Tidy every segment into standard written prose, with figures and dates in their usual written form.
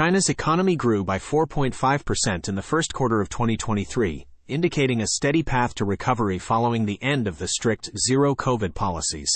China's economy grew by 4.5% in the first quarter of 2023, indicating a steady path to recovery following the end of the strict zero-COVID policies.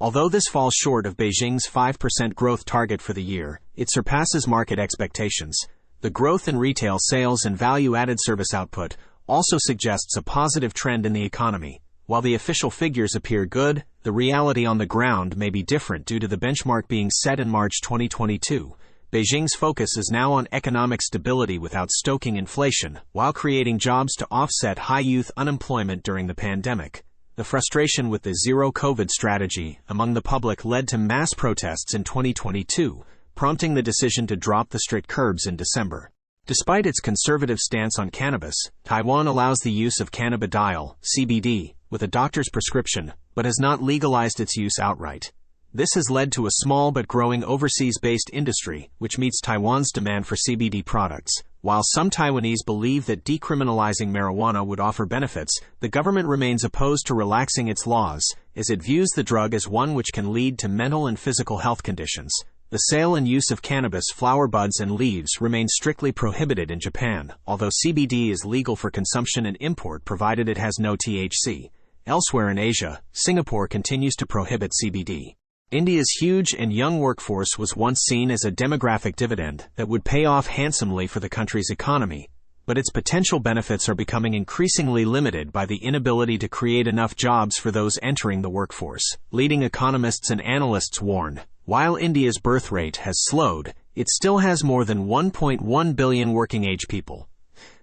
Although this falls short of Beijing's 5% growth target for the year, it surpasses market expectations. The growth in retail sales and value-added service output also suggests a positive trend in the economy. While the official figures appear good, the reality on the ground may be different due to the benchmark being set in March 2022. Beijing's focus is now on economic stability without stoking inflation, while creating jobs to offset high youth unemployment during the pandemic. The frustration with the zero-COVID strategy among the public led to mass protests in 2022, prompting the decision to drop the strict curbs in December. Despite its conservative stance on cannabis, Taiwan allows the use of cannabidiol, CBD, with a doctor's prescription, but has not legalized its use outright. This has led to a small but growing overseas-based industry, which meets Taiwan's demand for CBD products. While some Taiwanese believe that decriminalizing marijuana would offer benefits, the government remains opposed to relaxing its laws, as it views the drug as one which can lead to mental and physical health conditions. The sale and use of cannabis flower buds and leaves remain strictly prohibited in Japan, although CBD is legal for consumption and import provided it has no THC. Elsewhere in Asia, Singapore continues to prohibit CBD. India's huge and young workforce was once seen as a demographic dividend that would pay off handsomely for the country's economy, but its potential benefits are becoming increasingly limited by the inability to create enough jobs for those entering the workforce. Leading economists and analysts warn, while India's birth rate has slowed, it still has more than 1.1 billion working-age people,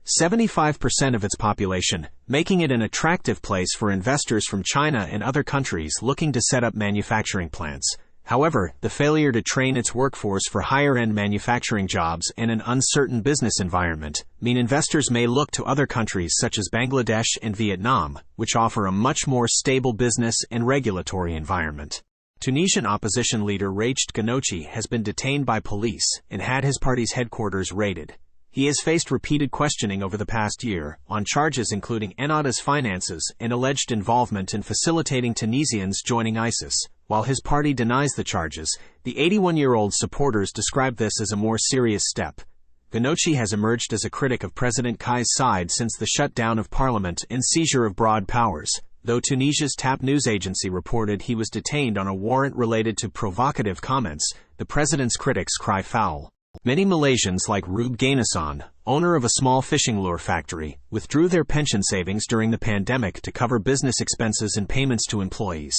75% of its population, making it an attractive place for investors from China and other countries looking to set up manufacturing plants. However, the failure to train its workforce for higher-end manufacturing jobs in an uncertain business environment mean investors may look to other countries such as Bangladesh and Vietnam, which offer a much more stable business and regulatory environment. Tunisian opposition leader Rached Ghannouchi has been detained by police and had his party's headquarters raided. He has faced repeated questioning over the past year on charges including Ennahda's finances and alleged involvement in facilitating Tunisians joining ISIS. While his party denies the charges, the 81-year-old's supporters describe this as a more serious step. Ghannouchi has emerged as a critic of President Kai's side since the shutdown of parliament and seizure of broad powers, though Tunisia's TAP news agency reported he was detained on a warrant related to provocative comments. The president's critics cry foul. Many Malaysians like Rube Gainasan, owner of a small fishing lure factory, withdrew their pension savings during the pandemic to cover business expenses and payments to employees.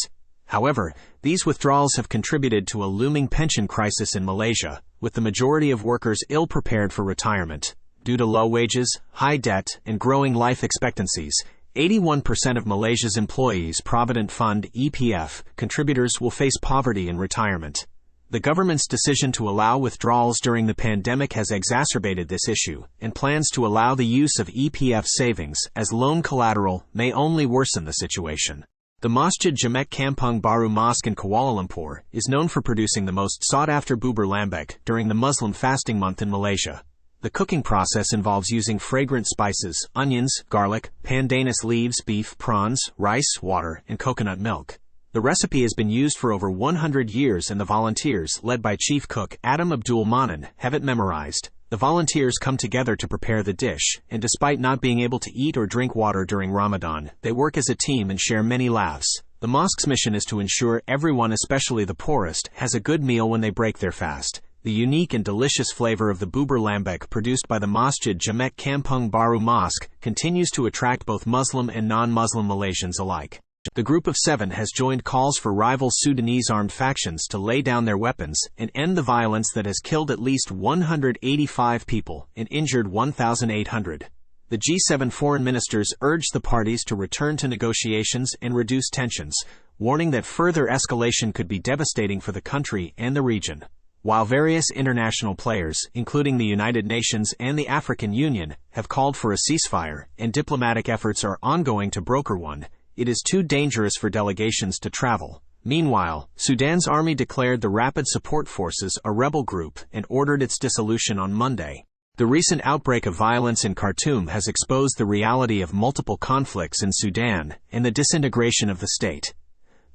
However, these withdrawals have contributed to a looming pension crisis in Malaysia, with the majority of workers ill-prepared for retirement. Due to low wages, high debt, and growing life expectancies, 81% of Malaysia's employees' Provident Fund (EPF) contributors will face poverty in retirement. The government's decision to allow withdrawals during the pandemic has exacerbated this issue, and plans to allow the use of EPF savings as loan collateral may only worsen the situation. The Masjid Jamek Kampung Baru Mosque in Kuala Lumpur is known for producing the most sought-after bubur lambek during the Muslim fasting month in Malaysia. The cooking process involves using fragrant spices, onions, garlic, pandanus leaves, beef, prawns, rice, water, and coconut milk. The recipe has been used for over 100 years and the volunteers, led by chief cook Adam Abdul Manan, have it memorized. The volunteers come together to prepare the dish, and despite not being able to eat or drink water during Ramadan, they work as a team and share many laughs. The mosque's mission is to ensure everyone, especially the poorest, has a good meal when they break their fast. The unique and delicious flavor of the bubur lambek produced by the Masjid Jamek Kampung Baru Mosque continues to attract both Muslim and non-Muslim Malaysians alike. The Group of Seven has joined calls for rival Sudanese armed factions to lay down their weapons and end the violence that has killed at least 185 people and injured 1,800. The G7 foreign ministers urged the parties to return to negotiations and reduce tensions, warning that further escalation could be devastating for the country and the region. While various international players, including the United Nations and the African Union, have called for a ceasefire and diplomatic efforts are ongoing to broker one, it is too dangerous for delegations to travel. Meanwhile, Sudan's army declared the Rapid Support Forces a rebel group and ordered its dissolution on Monday. The recent outbreak of violence in Khartoum has exposed the reality of multiple conflicts in Sudan and the disintegration of the state.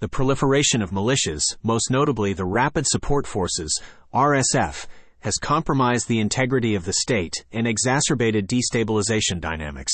The proliferation of militias, most notably the Rapid Support Forces, RSF, has compromised the integrity of the state and exacerbated destabilization dynamics.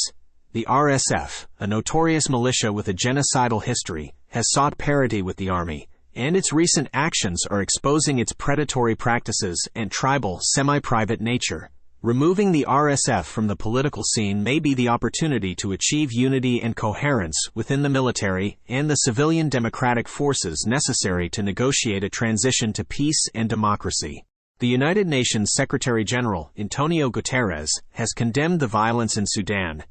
The RSF, a notorious militia with a genocidal history, has sought parity with the army, and its recent actions are exposing its predatory practices and tribal, semi-private nature. Removing the RSF from the political scene may be the opportunity to achieve unity and coherence within the military and the civilian democratic forces necessary to negotiate a transition to peace and democracy. The United Nations Secretary-General, Antonio Guterres, has condemned the violence in Sudan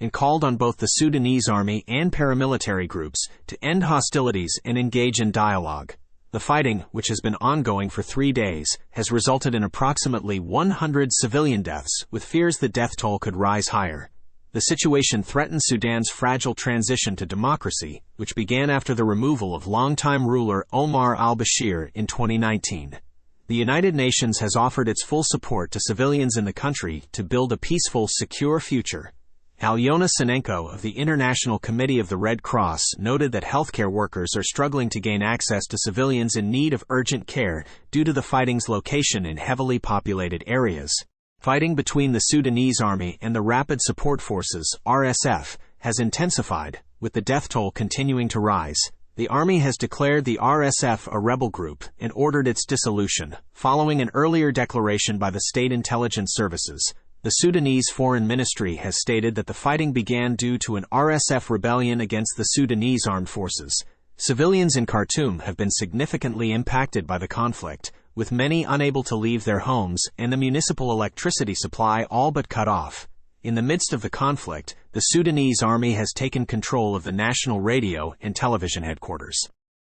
and called on both the Sudanese army and paramilitary groups to end hostilities and engage in dialogue. The fighting, which has been ongoing for 3 days, has resulted in approximately 100 civilian deaths, with fears the death toll could rise higher. The situation threatens Sudan's fragile transition to democracy, which began after the removal of longtime ruler Omar al-Bashir in 2019. The United Nations has offered its full support to civilians in the country to build a peaceful, secure future. Alyona Sinenko of the International Committee of the Red Cross noted that healthcare workers are struggling to gain access to civilians in need of urgent care due to the fighting's location in heavily populated areas. Fighting between the Sudanese army and the Rapid Support Forces, RSF, has intensified, with the death toll continuing to rise. The army has declared the RSF a rebel group and ordered its dissolution, following an earlier declaration by the state intelligence services. The Sudanese Foreign Ministry has stated that the fighting began due to an RSF rebellion against the Sudanese armed forces. Civilians in Khartoum have been significantly impacted by the conflict, with many unable to leave their homes and the municipal electricity supply all but cut off. In the midst of the conflict, the Sudanese army has taken control of the national radio and television headquarters.